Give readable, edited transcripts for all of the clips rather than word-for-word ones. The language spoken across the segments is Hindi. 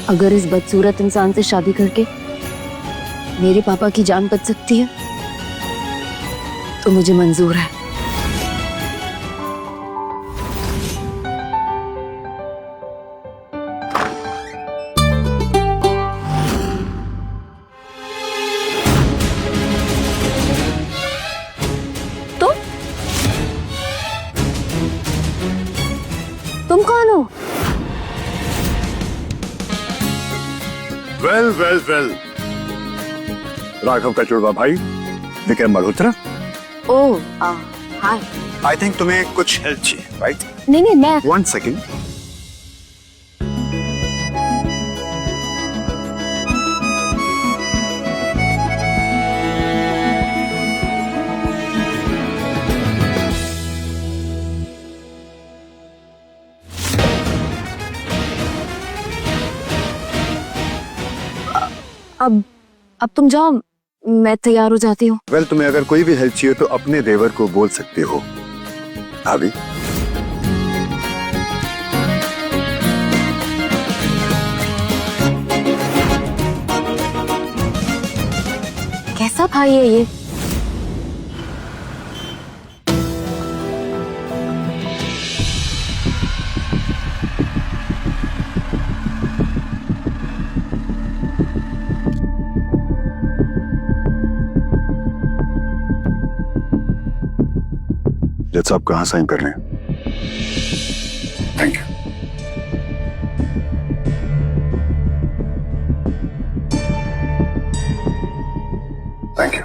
अगर इस बदसूरत इंसान से शादी करके मेरे पापा की जान बच सकती है तो मुझे मंजूर है। तुम कौन हो? वेल वेल वेल, राघव का जुड़वा भाई विक्रम मल्होत्रा। ओह हाय। आई थिंक तुम्हें कुछ हेल्प चाहिए, राइट? नहीं नहीं, मैं 1 सेकेंड। अब तुम जाओ, मैं तैयार हो जाती हूँ। वेल, तुम्हें अगर कोई भी हेल्प चाहिए तो अपने देवर को बोल सकते हो। भाभी, कैसा भाई है ये? जज साहब कहाँ साइन कर रहे हैं? Thank you. Thank you.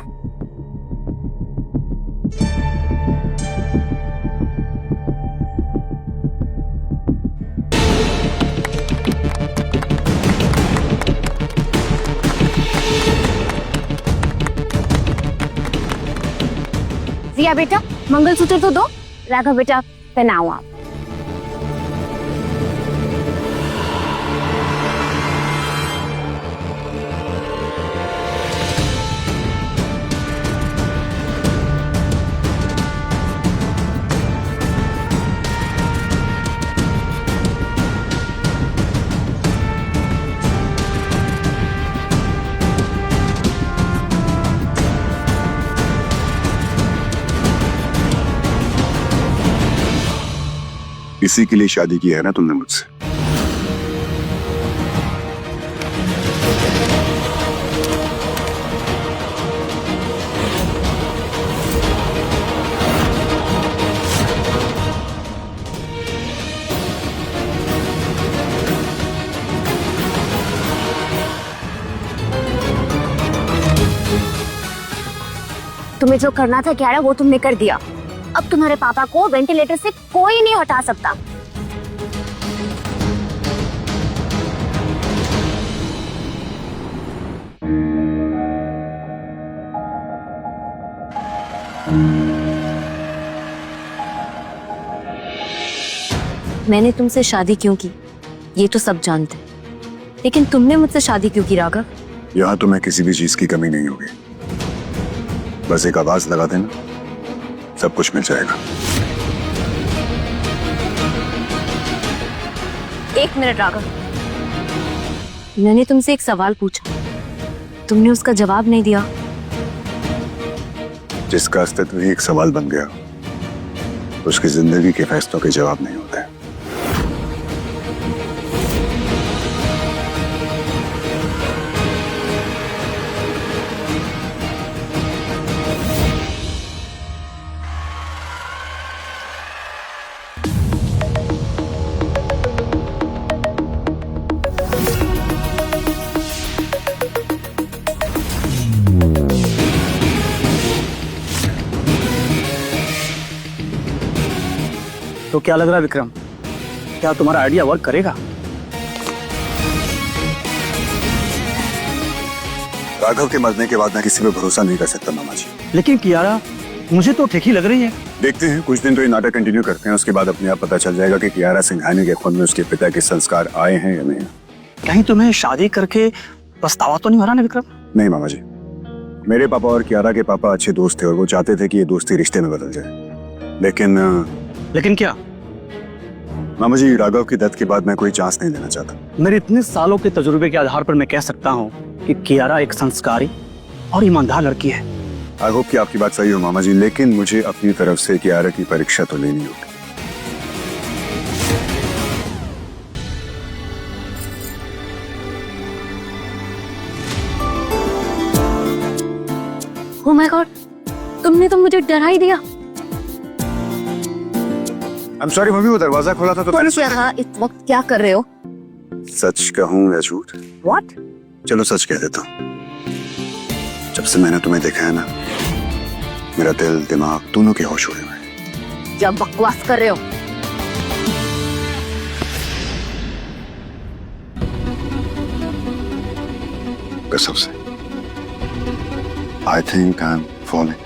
Jiya बेटा, मंगलसूत्र तो दो। राघव बेटा, पहनाओ आप। इसी के लिए शादी की है ना तुमने मुझसे? तुम्हें जो करना था क्या, वो तुमने कर दिया। अब तुम्हारे पापा को वेंटिलेटर से कोई नहीं हटा सकता। मैंने तुमसे शादी क्यों की ये तो सब जानते हैं, लेकिन तुमने मुझसे शादी क्यों की राघव? यहां तुम्हें किसी भी चीज की कमी नहीं होगी। बस एक आवाज लगा देना, सब कुछ मिल जाएगा। एक मिनट राघव, मैंने तुमसे एक सवाल पूछा, तुमने उसका जवाब नहीं दिया। जिसका अस्तित्व ही एक सवाल बन गया, उसकी जिंदगी के फैसलों के जवाब नहीं होते। तो क्या लग रहा है विक्रम, क्या तुम्हारा आइडिया वर्क करेगा? राघव के मरने के बाद मैं किसी पे भरोसा नहीं कर सकता मामा जी। लेकिन कियारा मुझे तो ठीक ही लग रही है। देखते हैं, कुछ दिन तो ये नाटक कंटिन्यू करते हैं, उसके बाद अपने आप पता चल जाएगा कि कियारा सिंघानिया के खून में उसके पिता के संस्कार आए हैं या नहीं। कहीं तुम्हें शादी करके पछतावा तो नहीं हो रहा ना विक्रम? नहीं मामा जी, मेरे पापा और कियारा के पापा अच्छे दोस्त थे और वो चाहते थे कि ये दोस्ती रिश्ते में बदल जाए। लेकिन क्या? मामा जी, राघव की डेथ के बाद मैं कोई चांस नहीं लेना चाहता। मेरे इतने सालों के तजुर्बे के आधार पर मैं कह सकता हूँ कि कियारा एक संस्कारी और ईमानदार लड़की है। आई होप कि आपकी बात सही हो मामा जी, लेकिन मुझे अपनी तरफ से कियारा की परीक्षा तो लेनी होगी। ओह माय गॉड, तुमने तो मुझे डरा ही दिया। I'm sorry मम्मी, वो दरवाजा खोला था तो तुम यहाँ इस वक्त क्या कर रहे हो? सच कहूँ या झूठ? What? चलो सच कह देता हूँ। जब से मैंने तुम्हें देखा है ना, मेरा दिल दिमाग दोनों के होश उड़े हुए हैं। क्या बकवास कर रहे हो? कसम से। I think I'm falling.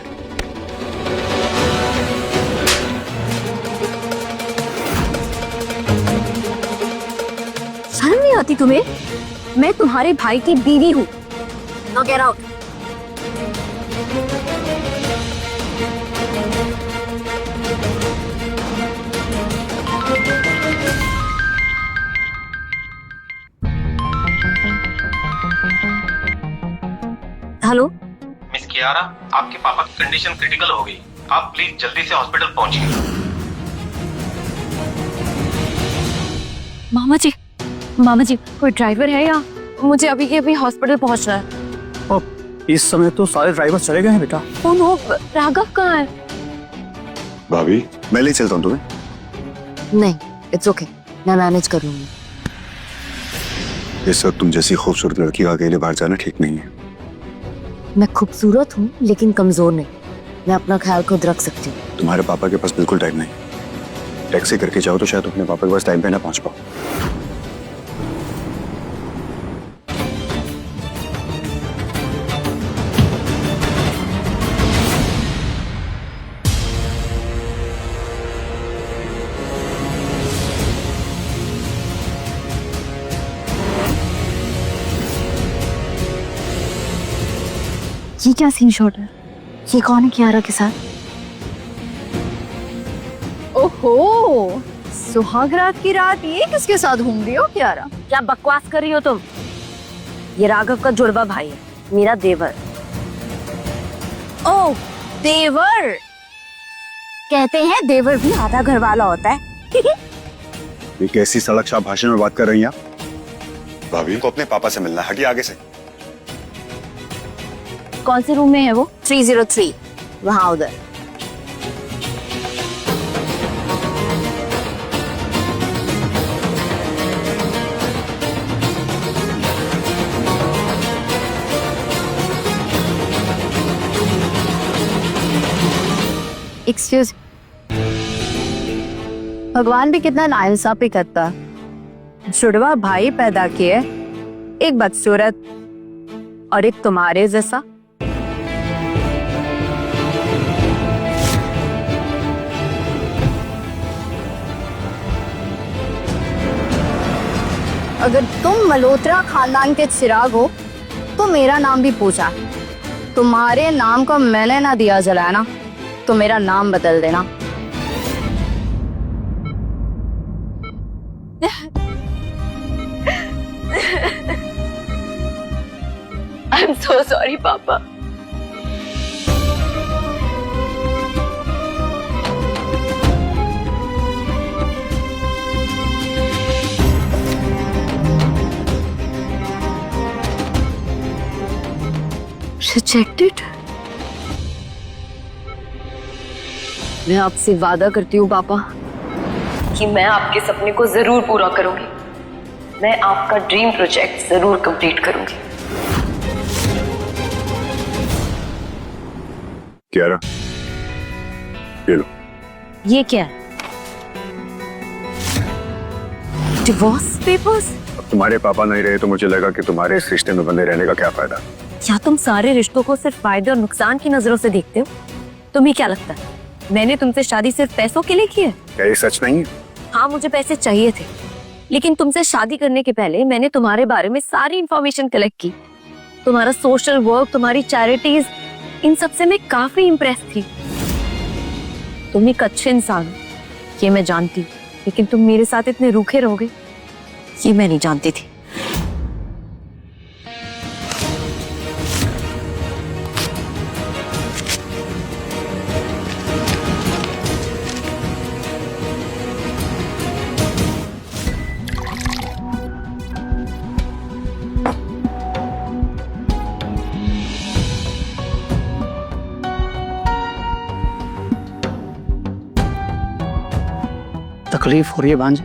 शर्म नहीं आती तुम्हें? मैं तुम्हारे भाई की बीवी हूँ। Now get out. Hello miss Kiara, आपके पापा की कंडीशन क्रिटिकल हो गई। आप प्लीज जल्दी से हॉस्पिटल पहुंचिए। मामा जी कोई ड्राइवर है या? मुझे अभी के अभी हॉस्पिटल पहुंचना है। और इस समय तो सारे ड्राइवर चले गए हैं बेटा। कौन हो? राघव कहाँ है? भाभी, मैं ले चलता हूँ तुम्हें। नहीं, इट्स ओके, मैं मैनेज कर लूंगी। इस वक्त तुम जैसी खूबसूरत लड़की का अकेले बाहर जाना ठीक नहीं है। मैं खूबसूरत हूँ लेकिन कमजोर नहीं। मैं अपना ख्याल खुद रख सकती हूँ। तुम्हारे पापा के पास बिल्कुल टाइम नहीं। टैक्सी करके जाओ तो शायद अपने पापा के पास टाइम पे ना पहुंच पाओ। ये क्या सीन शॉट है? ये कौन है कियारा के साथ? ओहो, सुहागरात की रात ये किसके साथ घूम रही हो कियारा? क्या बकवास कर रही हो तुम? ये राघव का जुड़वा भाई है, मेरा देवर। ओह, देवर। कहते हैं देवर भी आधा घर वाला होता है। ये कैसी सड़क छाप भाषा में बात कर रही हैं आप? भाभी को अपने पापा से मिलना है, हटिए आगे से। कौन से रूम में है वो? 303, वहां उधर। एक्सक्यूज, भगवान भी कितना नाइंसाफी करता। जुड़वा भाई पैदा किए, एक बदसूरत और एक तुम्हारे जैसा। अगर तुम मल्होत्रा खानदान के चिराग हो तो मेरा नाम भी पूछा। तुम्हारे नाम को मैंने ना दिया जलाया ना, तो मेरा नाम बदल देना। I'm so sorry, पापा। Rejected? मैं आपसे वादा करती हूँ पापा कि मैं आपके सपने को जरूर पूरा करूंगी। मैं आपका ड्रीम प्रोजेक्ट जरूर कंप्लीट करूंगी। कियारा, ये लो। ये क्या है? Divorce papers? अब तुम्हारे पापा नहीं रहे तो मुझे लगा कि तुम्हारे इस रिश्ते में बंधे रहने का क्या फायदा। क्या तुम सारे रिश्तों को सिर्फ फायदे और नुकसान की नजरों से देखते हो? तुम्हें क्या लगता है मैंने तुमसे शादी सिर्फ पैसों के लिए की है? क्या ये सच नहीं है? हाँ, मुझे पैसे चाहिए थे, लेकिन तुमसे शादी करने के पहले मैंने तुम्हारे बारे में सारी इंफॉर्मेशन कलेक्ट की। तुम्हारा सोशल वर्क, तुम्हारी चैरिटीज, इन सब से मैं काफी इम्प्रेस थी। तुम एक अच्छे इंसान हो, ये मैं जानती हूँ, लेकिन तुम मेरे साथ इतने रूखे रहोगे ये मैं नहीं जानती थी। तकलीफ हो रही है भांजे?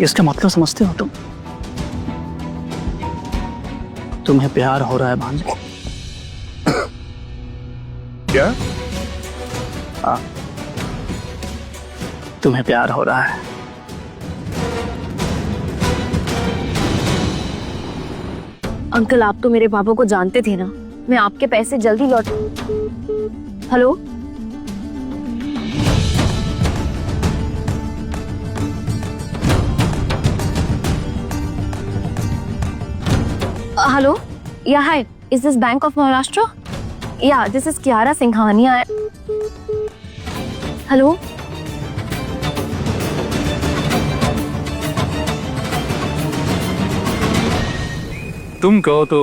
इसका मतलब समझते हो तुम? तुम्हें प्यार हो रहा है भांजे? क्या? हाँ, तुम्हें प्यार हो रहा है। अंकल आप तो मेरे पापा को जानते थे ना, मैं आपके पैसे जल्दी लौट। Hello hello, yeah hi, is this Bank of Maharashtra? Yeah this is Kiara Singhania. Hello तुम कहो तो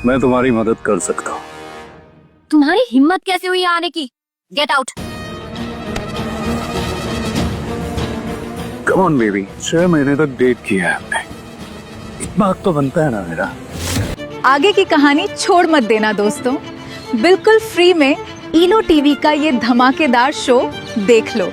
मैं तुम्हारी मदद कर सकता हूँ। तुम्हारी हिम्मत कैसे हुई आने की? Get out. Come on baby, 6 महीने तक डेट किया है हमने, इतना हक तो बनता है ना मेरा। आगे की कहानी छोड़ मत देना दोस्तों, बिल्कुल फ्री में ईनो टीवी का ये धमाकेदार शो देख लो।